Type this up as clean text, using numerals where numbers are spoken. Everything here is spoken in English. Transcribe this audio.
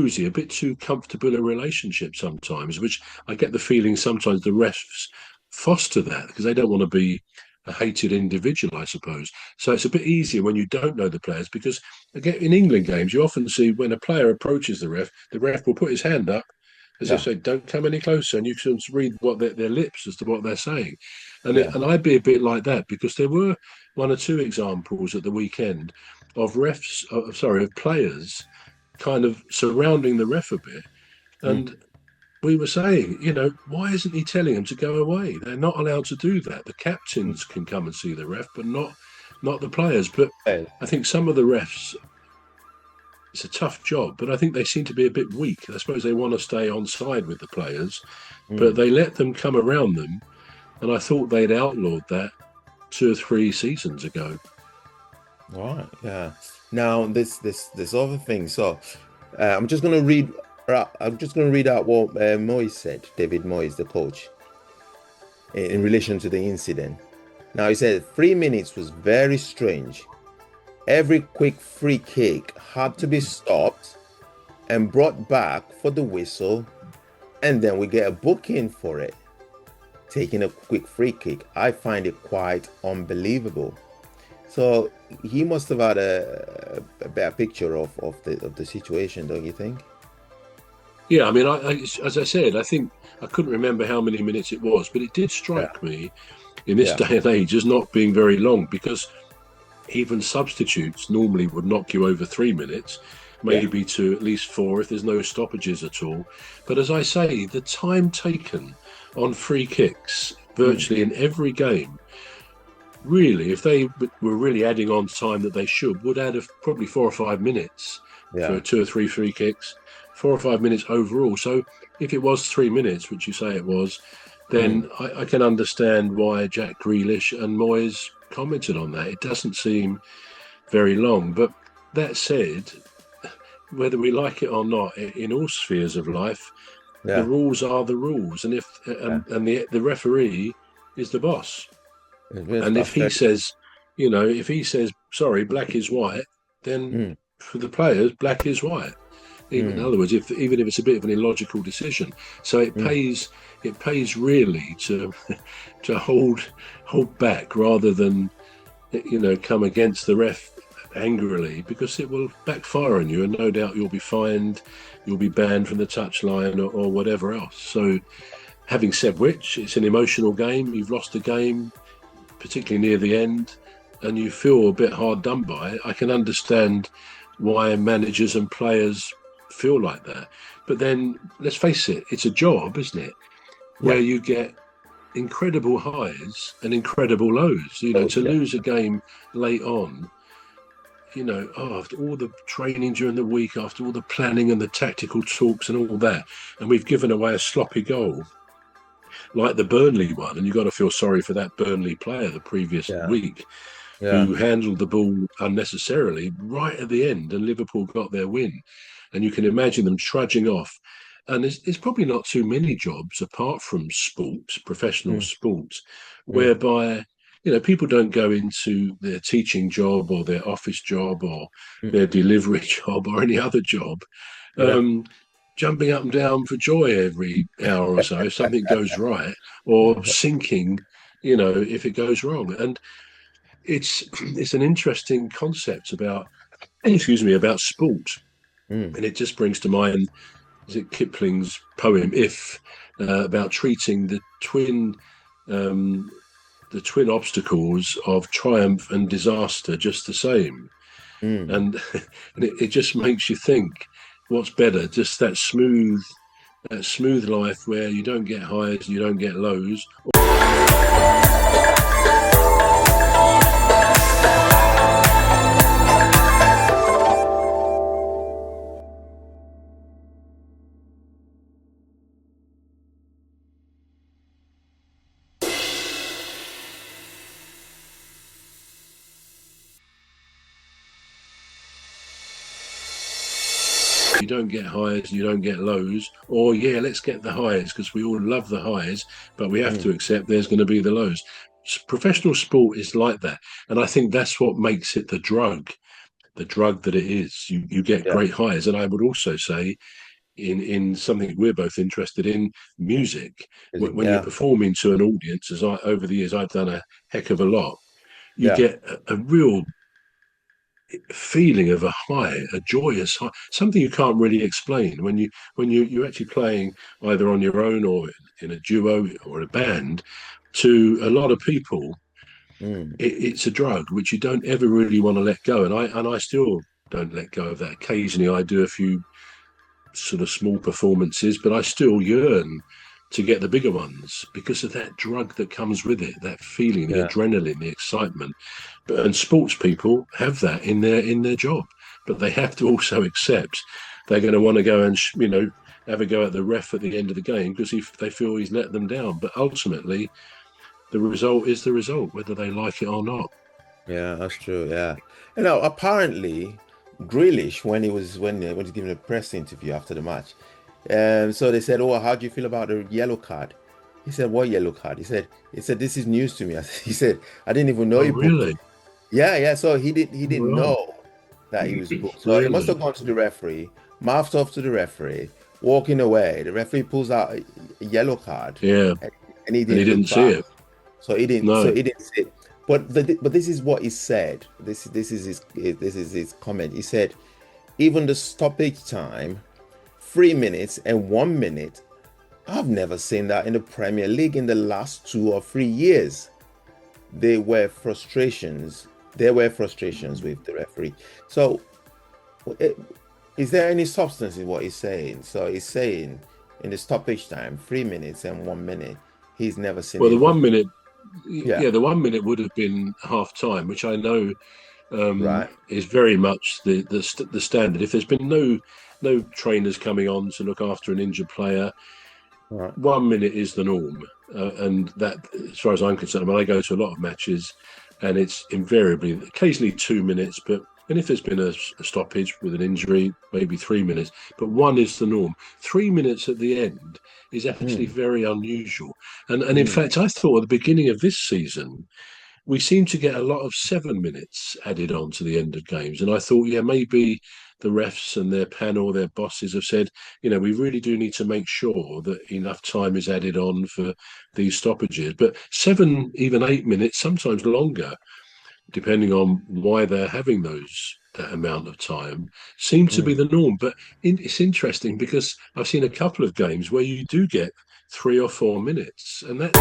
cosy, a bit too comfortable a relationship sometimes, which I get the feeling sometimes the refs foster that because they don't want to be a hated individual, I suppose. So it's a bit easier when you don't know the players because, again, in England games, you often see when a player approaches the ref will put his hand up as if Yeah. say, don't come any closer, and you can read what their lips as to what they're saying. Yeah. And I'd be a bit like that because there were one or two examples at the weekend of of players kind of surrounding the ref a bit. Mm. And we were saying, why isn't he telling them to go away? They're not allowed to do that. The Mm. captains can come and see the ref, but not the players. But Well, I think some of the refs, it's a tough job, but I think they seem to be a bit weak. I suppose they want to stay on side with the players, but mm. they let them come around them. And I thought they'd outlawed that 2 or 3 seasons ago. All right. Yeah. Now this other thing. So I'm just gonna read. I'm just gonna read out what Moyes said. David Moyes, the coach, in relation to the incident. Now he said 3 minutes was very strange. Every quick free kick had to be stopped and brought back for the whistle, and then we get a booking for it. Taking a quick free kick, I find it quite unbelievable. So he must have had a better picture of the situation, don't you think? Yeah, I mean, as I said, I think I couldn't remember how many minutes it was, but it did Yeah. strike me in this Yeah. day and age as not being very long because even substitutes normally would knock you over 3 minutes, Yeah. maybe to at least 4 if there's no stoppages at all. But as I say, the time taken on free kicks Mm. virtually in every game, really, if they were really adding on time that they should, would add probably 4 or 5 minutes for Yeah. 2 or 3 free kicks, 4 or 5 minutes overall. So if it was 3 minutes, which you say it was, Mm. then I can understand why Jack Grealish and Moyes commented on that. It doesn't seem very long. But that said, whether we like it or not, in all spheres of life, the Yeah. rules are the rules, and if Yeah. and the referee is the boss. And if That's he very true. says, if he says, sorry, black is white, then Mm. for the players, black is white. Even in Mm. other words, even if it's a bit of an illogical decision, so Mm. it pays really to to hold back rather than come against the ref angrily because it will backfire on you, and no doubt you'll be fined, you'll be banned from the touchline or whatever else. So, having said which, it's an emotional game. You've lost a game, particularly near the end, and you feel a bit hard done by it. I can understand why managers and players feel like that. But then, let's face it, it's a job, isn't it? Where Yeah. you get incredible highs and incredible lows. Oh, To yeah. lose a game late on, after all the training during the week, after all the planning and the tactical talks and all that, and we've given away a sloppy goal like the Burnley one, and you've got to feel sorry for that Burnley player the previous Yeah. week Yeah. who handled the ball unnecessarily right at the end, and Liverpool got their win. And you can imagine them trudging off. And there's probably not too many jobs apart from sports, professional Mm. sports, Mm. whereby people don't go into their teaching job or their office job or Mm. their delivery job or any other job, Yeah. um, jumping up and down for joy every hour or so if something goes right, or sinking, if it goes wrong. And it's an interesting concept about sport, Mm. and it just brings to mind, is it Kipling's poem "If," about treating um, the twin obstacles of triumph and disaster just the same, Mm. and and it just makes you think, what's better, just that smooth life where you don't get highs and you don't get lows. You don't get highs and you don't get lows, or yeah, let's get the highs because we all love the highs, but we have Mm. to accept there's going to be the lows. Professional sport is like that, and I think that's what makes it the drug. the drug that it is. You get Yeah. great highs, and I would also say in something we're both interested in, music. When you're Yeah. performing to an audience, as I over the years I've done a heck of a lot, you Yeah. get a real feeling of a high, a joyous high, something you can't really explain when you're actually playing either on your own or in a duo or a band to a lot of people. Mm. It's a drug which you don't ever really want to let go, and I still don't let go of that. Occasionally I do a few sort of small performances, but I still yearn to get the bigger ones because of that drug that comes with it, that feeling, the Yeah. adrenaline, the excitement. And sports people have that in their job, but they have to also accept they're going to want to go and have a go at the ref at the end of the game because if they feel he's let them down. But ultimately, the result is the result, whether they like it or not. Yeah, that's true. Yeah. Apparently, Grealish, when he was giving a press interview after the match, so they said, "Oh, how do you feel about the yellow card?" He said, "What yellow card?" He said, "This is news to me." He said, "I didn't even know Oh, he booked really? it." Yeah, yeah. So he didn't Right. know that he was booked. So he must Really? have gone to the referee, mouthed off to the referee, walking away. The referee pulls out a yellow card, Yeah. and, and he And he didn't didn't look see back. it. So he didn't. So No. he didn't see it. But this is what he said. This is his comment. He said, even the stoppage time, 3 minutes and 1 minute. I've never seen that in the Premier League in the last 2 or 3 years. There were frustrations. There were frustrations with the referee. So, eh, is there any substance in what he's saying? So he's saying in the stoppage time, 3 minutes and 1 minute, he's never seen Well, the it for. 1 minute, Yeah, yeah, the 1 minute would have been half time, which I know right, is very much the standard. If there's been no trainers coming on to look after an injured player, right. 1 minute is the norm. And that, as far as I'm concerned, I go to a lot of matches, and it's invariably occasionally 2 minutes, but and if there's been a stoppage with an injury, maybe 3 minutes, but one is the norm. 3 minutes at the end is actually Mm, very unusual. And in mm, fact, I thought at the beginning of this season, we seem to get a lot of 7 minutes added on to the end of games. And I thought, yeah, maybe the refs and their panel, their bosses have said, we really do need to make sure that enough time is added on for these stoppages. But 7, even 8 minutes, sometimes longer, depending on why they're having that amount of time, seem to be mm. the norm. But it's interesting because I've seen a couple of games where you do get 3 or 4 minutes, and that